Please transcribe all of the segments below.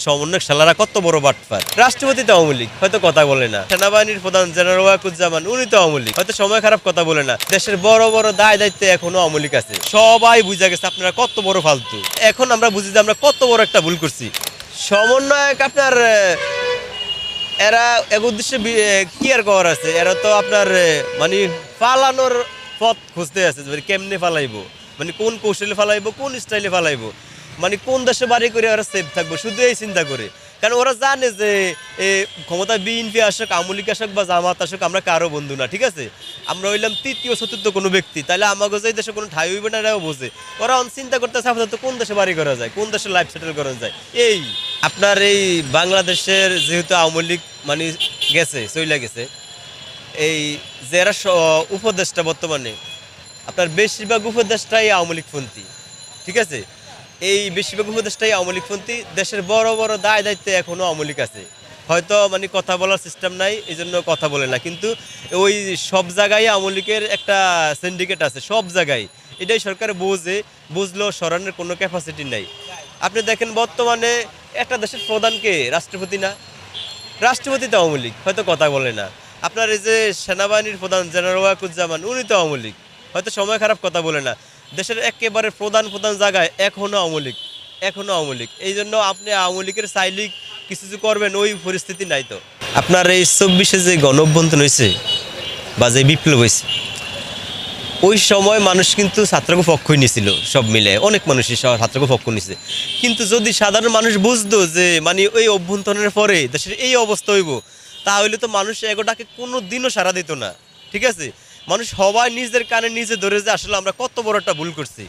সমন্বয়ক শালারা কত বড় বাটপার। রাষ্ট্রপতি তো আওয়ামী লীগ, হয়তো কথা বলে না। সেনাবাহিনীর প্রধান জেনারেল ওয়াকুজ্জামান উনি তো আওয়ামী লীগ, হয়তো সময় খারাপ কথা বলে না। দেশের বড় বড় দায় দায়িত্বে এখনো আওয়ামী লীগ আছে। সবাই বুঝা গেছে আপনারা কত বড় ফালতু। এখন আমরা বুঝি যে আমরা কত বড় একটা ভুল করছি। সমন্বয়ক আপনার এরা এক উদ্দেশ্যে কি আর করার আছে, এরা তো আপনার মানে পালানোর পথ খুঁজতে আছে, কেমনে ফালাইবো, মানে কোন কৌশলে ফালাইবো, কোন স্টাইলে ফালাইবো, মানে কোন দেশে বাড়ি করে ওরা সেফ থাকবো, শুধু এই চিন্তা করে। কারণ ওরা জানে যে ক্ষমতা বিএনপি আসুক, আওয়ামী লীগ আসুক বা জামাত আসুক, আমরা কারো বন্ধু না, ঠিক আছে। আমরা হইলাম তৃতীয় চতুর্থ কোনো ব্যক্তি, তাহলে আমাকে যে দেশে কোনো ঠাই হইবে না এরাও বোঝে। ওরা চিন্তা করতেছে আপাতত কোন দেশে বাড়ি করা যায়, কোন দেশে লাইফ সেটেল করা যায়। এই আপনার এই বাংলাদেশের যেহেতু আওয়ামী লীগ মানে গেছে, চইলা গেছে, এই যারা উপদেষ্টা বর্তমানে আপনার বেশিরভাগ উপদেষ্টাই আওয়ামী লীগপন্থী, ঠিক আছে। এই বেশিরভাগ উপদেষ্টাই আওয়ামী লীগপন্থী। দেশের বড় বড় দায় দায়িত্বে এখনো আওয়ামী লীগ আছে, হয়তো মানে কথা বলার সিস্টেম নাই, এই জন্য কথা বলে না। কিন্তু ওই সব জায়গায় আওয়ামী লীগের একটা সিন্ডিকেট আছে, সব জায়গায়। এটাই সরকার বুঝলেও সরানোর কোনো ক্যাপাসিটি নাই। আপনি দেখেন বর্তমানে একটা দেশের প্রধানকে রাষ্ট্রপতি না, রাষ্ট্রপতি তো আওয়ামী লীগ, হয়তো কথা বলে না। আপনার এই যে সেনাবাহিনীর প্রধান জেনারেল ওয়াকুজ্জামান উনি তো আওয়ামী লীগ, হয়তো সময় খারাপ কথা বলে না। দেশের একেবারে প্রধান জায়গায় এখনো আওয়ামী লীগ, এখনো আওয়ামী লীগ। এই জন্য আপনি আওয়ামী লীগের চাইলেই কিছু করবেন, ওই পরিস্থিতি নাই। তো আপনার এই 24-এ যে গণঅভ্যুত্থান হয়েছে বা যে বিপ্লব হয়েছে, ওই সময় মানুষ কিন্তু ছাত্রকে পক্ষই নিয়েছিল, সব মিলে অনেক মানুষই ছাত্রকে পক্ষ নিয়েছে। কিন্তু যদি সাধারণ মানুষ বুঝতো যে মানে ওই অভ্যুত্থানের পরে দেশের এই অবস্থা হইব, তাহলে তো মানুষ এগোটাকে কোনো দিনও সাড়া দিত না, ঠিক আছে। মানুষ সবাই নিজের কানে নিজে ধরে যে আসলে আমরা কত বড় একটা ভুল করছি।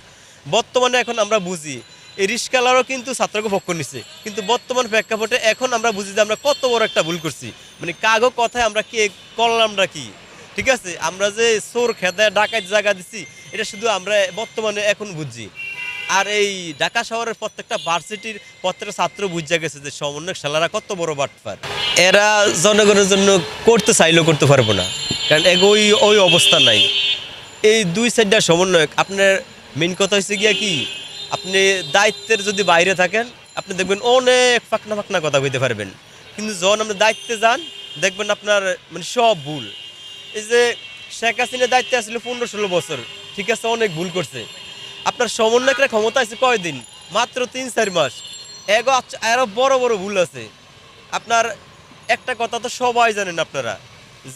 বর্তমানে এখন আমরা বুঝি এই রিস্কালারও কিন্তু ছাত্রকে পক্ষ নিচ্ছে, কিন্তু বর্তমান প্রেক্ষাপটে এখন আমরা বুঝি যে আমরা কত বড় একটা ভুল করছি। মানে কাগো কথায় আমরা কে করলামটা কি, ঠিক আছে। আমরা যে চোর খেদা ডাকাত জায়গা দিচ্ছি, এটা শুধু আমরা বর্তমানে এখন বুঝছি। আর এই ঢাকা শহরের প্রত্যেকটা ভার্সিটির প্রত্যেকটা ছাত্র বুঝা গেছে যে সমন্বয়ক শালারা কত বড় বাটপার। এরা জনগণের জন্য করতে চাইলেও করতে পারবো না, কারণ ওই অবস্থা নাই। এই দুই সাইডটা সমন্বয়ক। আপনার মেন কথা হচ্ছে গিয়া কি, আপনি দায়িত্বের যদি বাইরে থাকেন আপনি দেখবেন অনেক ফাঁকনা কথা বলতে পারবেন, কিন্তু যখন আপনি দায়িত্বে যান দেখবেন আপনার মানে সব ভুল। এই যে শেখ হাসিনার দায়িত্বে আসলে 15-16 বছর, ঠিক আছে, অনেক ভুল করছে। আপনার সমন্বয়করা ক্ষমতা আছে কয়দিন, মাত্র 3-4 মাস। আরো বড় বড় ভুল আছে। আপনার একটা কথা তো সবাই জানেন আপনারা,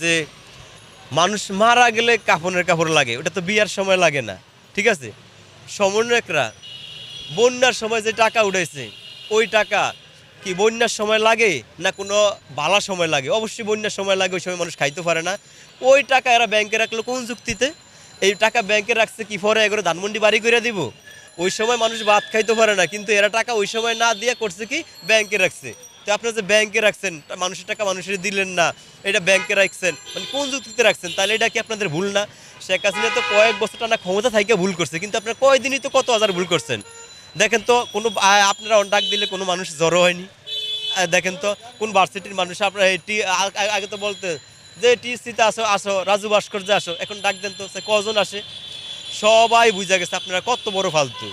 যে মানুষ মারা গেলে কাফনের কাপড় লাগে, ওটা তো বিয়ার সময় লাগে না, ঠিক আছে। সমন্বয়করা বন্যার সময় যে টাকা উঠাইছে, ওই টাকা কি বন্যার সময় লাগে না কোনো বালা সময় লাগে? অবশ্যই বন্যার সময় লাগে, ওই সময় মানুষ খাইতে পারে না। ওই টাকা এরা ব্যাংকে রাখলো কোন যুক্তিতে? এই টাকা ব্যাংকে রাখছে কি পরে এগুলো ধানমন্ডি বাড়ি করে দিব? ওই সময় মানুষ ভাত খাইতে পারে না, কিন্তু এরা টাকা ওই সময় না দিয়ে করছে কি ব্যাংকে রাখছে। তো আপনারা যে ব্যাংকে রাখছেন, মানুষের টাকা মানুষের দিলেন না, এটা ব্যাংকে রাখছেন, মানে কোন যুক্তিতে রাখছেন? তাহলে এটা কি আপনাদের ভুল না? শেখ হাসিনা তো কয়েক বছর টানা ক্ষমতা থেকে ভুল করছে, কিন্তু আপনারা কয়দিনই তো কত হাজার ভুল করছেন। দেখেন তো কোনো আপনারা ডাক দিলে কোনো মানুষ জড়ো হয়নি। দেখেন তো কোন ভার্সিটির মানুষ আপনার আগে তো বলতে যে টিএসসিতে আসো আসো, রাজু ভাস্কর্যে আসো, এখন ডাক দেন তো কজন আসে? সবাই বুঝা গেছে আপনারা কত বড় ফালতু।